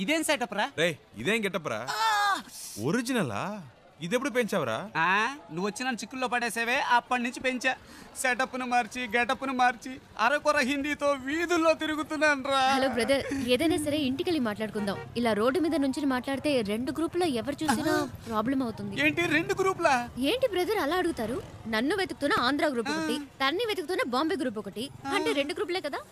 ఇదేం సెటప్ రా? రే ఇదేం గెటప్ రా? ఒరిజినలా? ఇదెప్పుడు పెంచావురా? నువ్వు వచ్చి నన్ను చిక్కుల్లో పడేసేవే, అప్పటి నుంచి పెంచా. సెటప్ను మార్చి గెటప్ను మార్చి అరకొర హిందీతో వీధుల్లో తిరుగుతున్నాను రా. హలో బ్రదర్, ఏదైనా సరే ఇంటికెళ్ళి మాట్లాడుకుందాం. ఇలా రోడ్డు మీద నుంచి మాట్లాడితే 2 గ్రూపుల్లో ఎవరు చూసినా ప్రాబ్లం అవుతుంది. ఏంటి 2 గ్రూపులా? ఏంటి బ్రదర్ అలా అడుగుతారు? నన్ను వెతుకుతున్న ఆంధ్ర గ్రూప్ ఒకటి, తన్ని వెతుకుతున్న బాంబే గ్రూప్ ఒకటి, అంటే 2 గ్రూపులే కదా.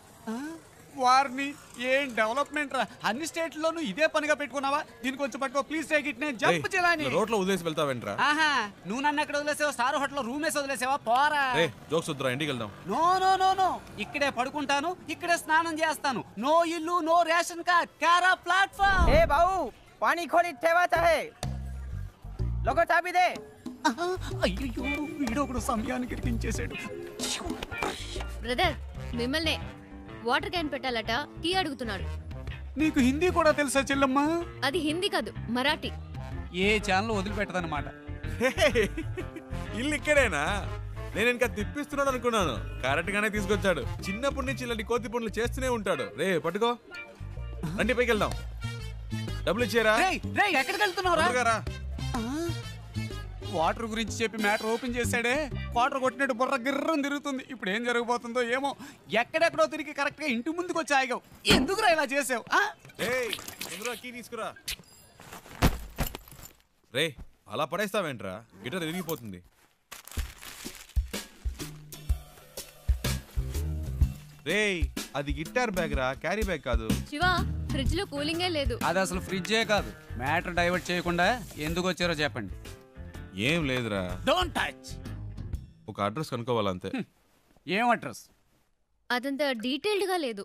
వారిని ఏం డెవలప్మెంట్ రా! అన్ని స్టేట్లోనూ ఇదే పనిగా పెట్టుకున్నావా? దీనికి వచ్చి పట్టుకో ప్లీజ్ టేక్ ఇట్. నేను జంప్ చేయాలని రోడ్లో వదిలేసి వెళ్తావేంట్రా? నువ్వు నన్ను ఎక్కడ వదిలేసావా? స్టార్ హోటల్లో రూమ్ వేసి వదిలేసావా? పోరా. జోక్స్ వద్దురా, ఇంటికి వెళ్దాం. నో నో నో నో, ఇక్కడే పడుకుంటాను, ఇక్కడే స్నానం చేస్తాను. నో ఇల్లు, నో రేషన్ కార్డ్, కారా ప్లాట్ఫామ్. ఏ బాబు, పానీ ఖోలి ठेवाचा है लोगो चाबी दे. అయ్యో వీడొకడు సమయానికి ఇరికించేశాడు. బ్రదర్ మిమ్మల్ని వాటర్ క్యాన్ పెట్టాలట, టీ అడుగుతున్నాడు. నీకు హిందీ కూడా తెలుసా చెల్లమ్మ? అది హిందీ కాదు, మరాఠీ. ఏ ఛానల్ వదిలిపెట్టదన్నమాట. ఇల్లు ఇక్కడేనా? నేను ఇంకా తిప్పిస్తున్నాడు అనుకున్నాను. కరెక్ట్ గానే తీసుకొచ్చాడు. చిన్నప్పటి నుంచి ఇలాంటి కోతి పనులు చేస్తూనే ఉంటాడు. రే పట్టుకో, రండి పైకి వెళ్దాం. డబ్బులు ఇచ్చారా? ఎక్కడికి వెళ్తున్నావురా? వాటర్ గురించి చెప్పి మ్యాటర్ ఓపెన్ చేశాడే, వాటర్ కొట్టినట్టు బుర్ర గిర్రం తిరుగుతుంది. ఇప్పుడు ఏం జరగబోతుందో ఏమో. ఎక్కడెక్కడో తిరిగి కరెక్ట్ గా ఇంటి ముందుకు వచ్చి ఆగావు. ఎందుకురా ఇలా చేసావు? తీసుకురా. రే అలా పడేస్తావేంట్రా? గిటార్ ఎరిగిపోతుంది. రే అది గిటార్ బ్యాగ్ రా, క్యారీ బ్యాగ్ కాదు. శివా, ఫ్రిడ్జ్ లో కూలింగే లేదు. అది అసలు ఫ్రిడ్జే కాదు. మ్యాటర్ డైవర్ట్ చేయకుండా ఎందుకు వచ్చారో చెప్పండి. ఏం లేదురా. Don't touch. ఒక అడ్రస్ కనుక్కోవాలంతే. ఏం అడ్రస్? అదంతా డీటెయిల్డ్ గా లేదు.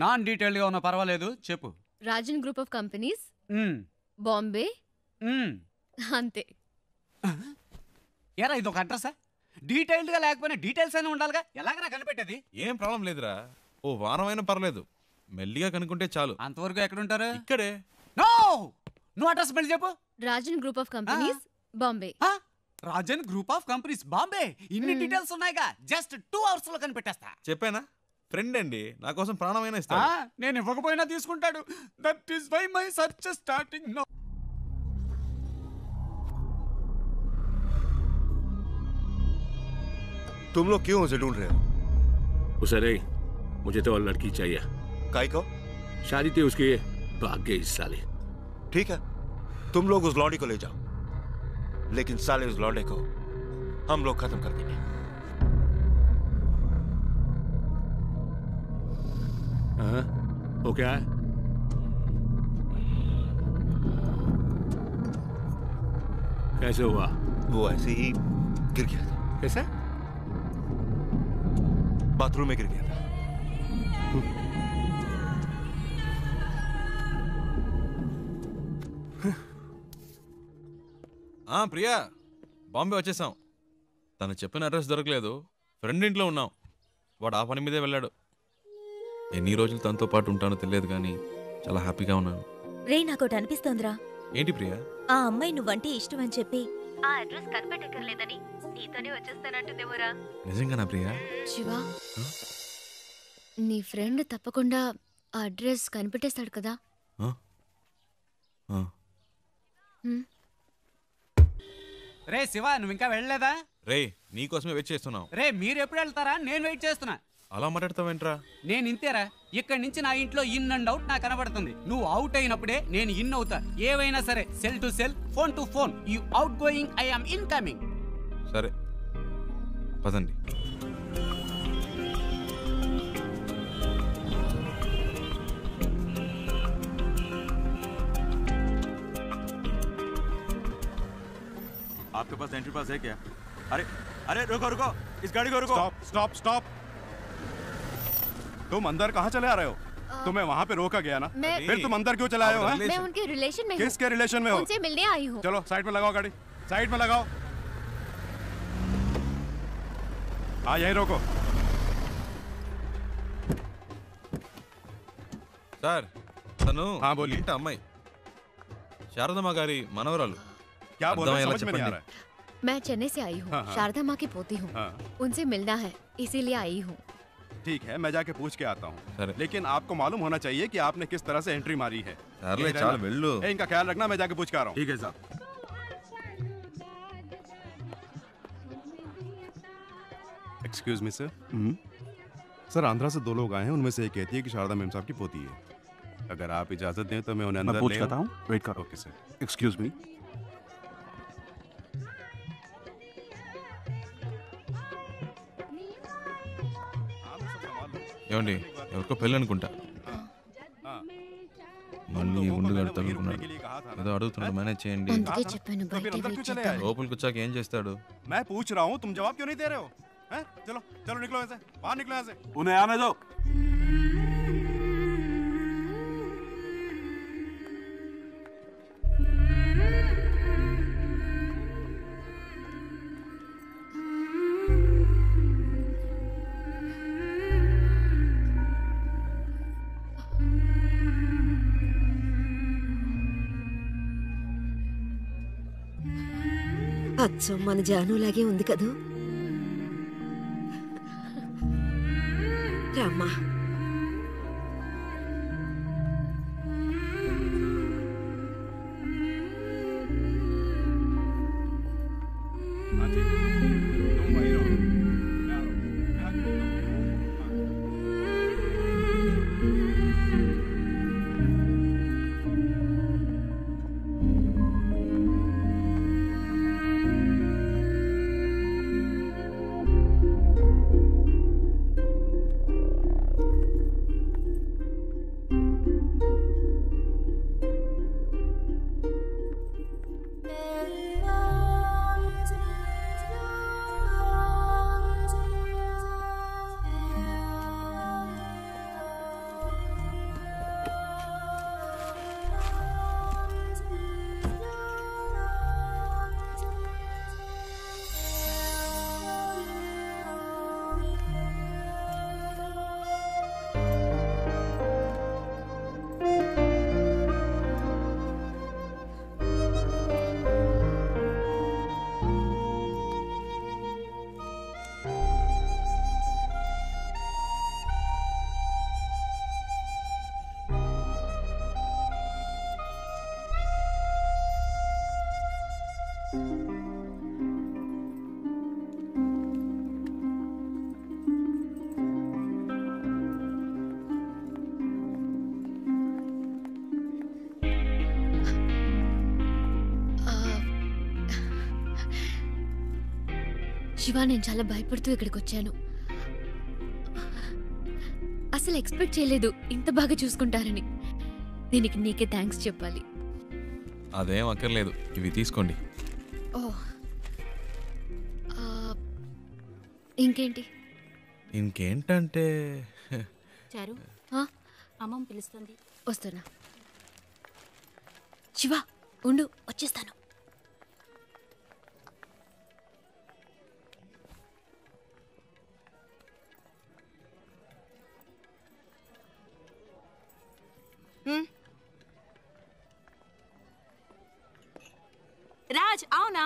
నాన్ డీటెయిల్డ్ గా ఉన్నా పర్వాలేదు, చెప్పు. Rajan group of companies, Bombay, అంతే. ఏరా ఇది ఒక అడ్రసా? డీటెయిల్డ్ గా లేకపోయినా డీటెయిల్స్ అయినా ఉండాలిగా. ఎలాగరా కనిపెట్టేది? ఏం ప్రాబ్లం లేదురా. ఓ వారం అయినా పర్లేదు, మెల్లిగా కనుక్కుంటే చాలు. అంతవరకు ఎక్కడుంటారు? ఇక్కడే. నో, నువ్వు అడ్రస్ మళ్ళీ చెప్పు. Rajan group of companies, Bombay. Rajan group of companies, Bombay. ఇన్ని డీటెయిల్స్ ఉన్నాయిగా, జస్ట్ 2 hours లో కనిపెట్టేస్తా. చెప్పానా? ఫ్రెండ్ అండి, నా కోసం ప్రాణమైనా ఇస్తా. నేను ఇవ్వకపోయినా తీసుకుంటాడు. That is why my search starting now. तुम लोग क्यों उसे ढूंढ रहे हो? उसे नहीं, मुझे तो और लड़की चाहिए। काई को? शादी थी उसकी, भाग गई इस साले। ठीक है, तुम लोग उस लौंडी को ले जाओ, लेकिन साले उस लौंडे को हम लोग खत्म कर देंगे। हाँ, वो क्या है? कैसे हुआ? वो ऐसे ही गिर गया था। कैसे? बाथरूम में गिर गया था। ప్రియా, బాంబే వచ్చేసాం. తను చెప్పిన అడ్రస్ దొరకలేదు. ఫ్రెండ్ ఇంట్లో ఉన్నాం. వాడు ఆ పని మీదే వెళ్ళాడు. ఎన్ని రోజులు తనతో పాటు ఉంటానో తెలియదు కానీ చాలా హ్యాపీగా ఉన్నాను. రే నాకోటి అనిపిస్తోందిరా. ఏంటి ప్రియా? ఆ అమ్మాయి నువ్వంటే ఇష్టం అని చెప్పి ఆ అడ్రస్ కనిపెట్టక్కర్లేదని నీతోనే వచ్చేస్తానంటుందేమోరా. నిజంగానా ప్రియా? శివా, నీ ఫ్రెండ్ తప్పకుండా ఆ అడ్రస్ కనిపెట్టేస్తాడు కదా. రే శివ, నువ్వు ఇంకా వెళ్ళలేదా? రే నీకోసమే వెయిట్ చేస్తున్నాం. రే మీరు ఎప్పుడు వెళ్తారా? నేను వెయిట్ చేస్తున్నా. అలా మాట్లాడతావేంట్రా? నేను ఇంతేరా. ఇక్కడి నుంచి నా ఇంట్లో ఇన్ అండ్ అవుట్ నాకు కనబడుతుంది. నువ్వు అవుట్ అయినప్పుడే నేను ఇన్ అవుతా. ఏవైనా సరే, cell to cell, phone to phone. You out going, I am in coming. సరే పదండి. आपके पास एंट्री पास है क्या? अरे अरे रुको रुको, इस गाड़ी को रुको। Stop stop stop. तुम अंदर कहाँ चले आ रहे हो? तुम्हें वहाँ पे रोका गया ना, फिर तुम अंदर क्यों चले आए हो? मैं उनके रिलेशन में हूँ। किसके रिलेशन में हो? उनसे मिलने आई हूँ। चलो साइड में लगाओ गाड़ी, साइड में लगाओ। हाँ यही रोको। సార్, తను हाँ बोलिए। అమ్మాయి శారదమ్మ గారి మనవరాలు. क्या बोल रहे हो? समझ में नहीं आ रहा है। मैं चेन्नई से आई हूँ। शारदा माँ की पोती हूँ। उनसे मिलना है, इसीलिए आई हूँ। ठीक है, मैं जाके पूछ के आता हूँ। సరే लेकिन आपको मालूम होना चाहिए कि आपने किस तरह से एंट्री मारी है। సర్లే यही చాలు रहना। వెళ్ళు. ए, इनका ख्याल रखना, मैं जाके पूछ के आ रहा हूँ। ठीक है साहब। Excuse me sir. Sir, Andhra से 2 लोग आए हैं, उनमें से एक कहती है कि शारदा मेम साहब की पोती है। अगर आप इजाजत दें तो मैं उन्हें अंदर पूछ ले करता हूँ, वेट करो। Okay sir. Excuse me. ఏమండి ఎవరికో పెళ్ళి అనుకుంటా. మళ్ళీ ఉండుగాడు తగులుకున్నాడు. ఏదో అడుగుతున్నాడు, మేనేజ్ చేయండి. అందుకే చెప్పాను బయట వెయిట్ చేద్దాం. లోపలికి వచ్చాక ఏం చేస్తాడు? मैं पूछ रहा हूँ, तुम जवाब क्यों नहीं दे रहे हो? हैं? चलो चलो निकलो यहाँ से, बाहर निकलो यहाँ से। उन्हें आने दो। అచ్చం మన జానులాగే ఉంది కదూ. రామ్మా. हाँ, ठीक है। तुम वहीं रहो। मैं आ रहा हूँ। मैं आके मिलता हूँ। हाँ। శివ, నేను చాలా భయపడుతూ ఇక్కడికి వచ్చాను. అసలు ఎక్స్పెక్ట్ చేయలేదు ఇంత బాగా చూసుకుంటారని. దీనికి నీకే థ్యాంక్స్ చెప్పాలి. అదేం అక్కర్లేదు, ఇవి తీసుకోండి. ఓ, ఇంకేంటి? ఇంకేంటంటే చారు, అమ్మమ్మ పిలుస్తుంది. వస్తున్నా. శివ ఉండు, వచ్చేస్తాను. రాజ్, అవునా?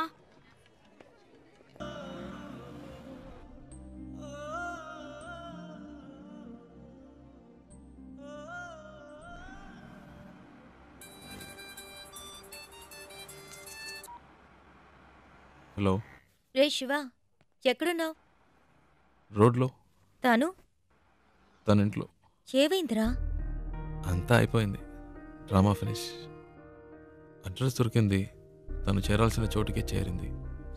హలో. రే శివ, ఎక్కడున్నావు? రోడ్లో. తాను తన ఇంట్లో. ఏవైందిరా? అంతా అయిపోయింది, డ్రామా ఫినిష్. అడ్రస్ దొరికింది, తను చేరాల్సిన చోటుకే చేరింది.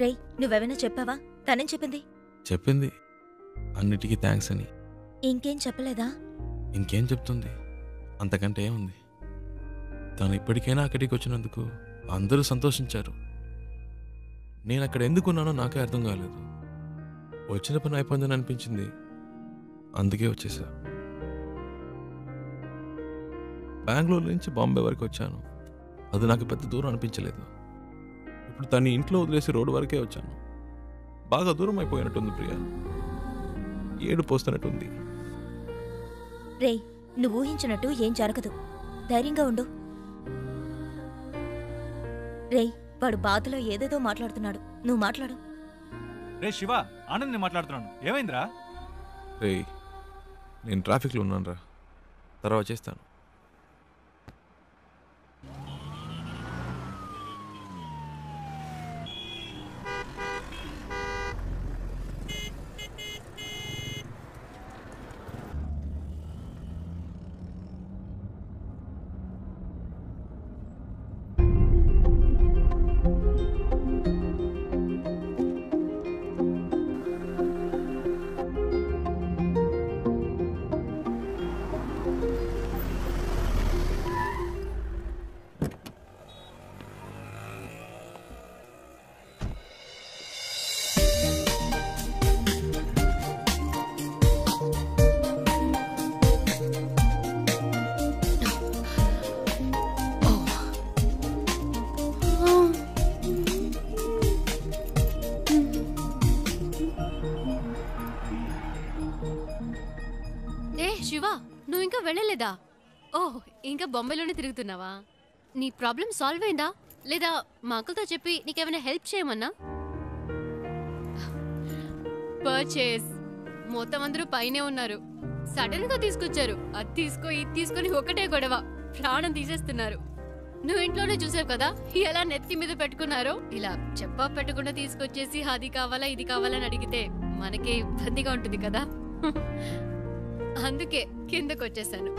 రే, నువ్వెవైనా చెప్పావా? తనేం చెప్పింది? చెప్పింది అన్నిటికీ థ్యాంక్స్ అని. ఇంకేం చెప్పలేదా? ఇంకేం చెప్తుంది, అంతకంటే ఏముంది. తను ఇప్పటికైనా అక్కడికి వచ్చినందుకు అందరూ సంతోషించారు. నేను అక్కడ ఎందుకున్నానో నాకే అర్థం కాలేదు. వచ్చిన పని అయిపోయిందని అనిపించింది, అందుకే వచ్చేసా. బెంగళూరు నుంచి బాంబే వరకు వచ్చాను. అది నాకు పెద్ద దూరం అనిపించలేదు. ఇప్పుడు తను ఇంట్లో వదిలేసి రోడ్డు వరకే వచ్చాను. బాగా దూరం అయిపోయినట్టుంది ప్రియా. ఏడు పోస్తున్నట్టుంది. రే, నువ్వు ఊహించినట్టు ఏం జరగదు. ధైర్యంగా ఉండు. రే, వాడు బాధలో ఏదేదో మాట్లాడుతున్నాడు. నువ్వు మాట్లాడు. రే శివ, ఆనంద్ మాట్లాడుతున్నాను. ఏమైందిరా? రే, నేను ట్రాఫిక్లో ఉన్నాను రా, తర్వాత చేస్తాను. శివ, నువ్వు ఇంకా వెళ్ళలేదా? ఓహ్, ఇంకా బొంబాయిలోనే తిరుగుతున్నావా? నీ ప్రాబ్లం సాల్వ్ అయిందా లేదా మా అంకుల్తో చెప్పి నీకేమైనా హెల్ప్ చేయమన్నా? పర్చేస్ మొత్తం అందరూ పైనే ఉన్నారు. సడన్ గా తీసుకొచ్చారు. అది తీసుకో ఇది తీసుకొని ఒకటే గొడవ, ప్రాణం తీసేస్తున్నారు. నువ్వు ఇంట్లోనే చూసావు కదా ఎలా నెత్తి మీద పెట్టుకున్నారో. ఇలా చెప్పా పెట్టకుండా తీసుకొచ్చేసి అది కావాలా ఇది కావాలని అడిగితే మనకే ఇబ్బందిగా ఉంటుంది కదా. అందుకే కిందకు వచ్చేసాను.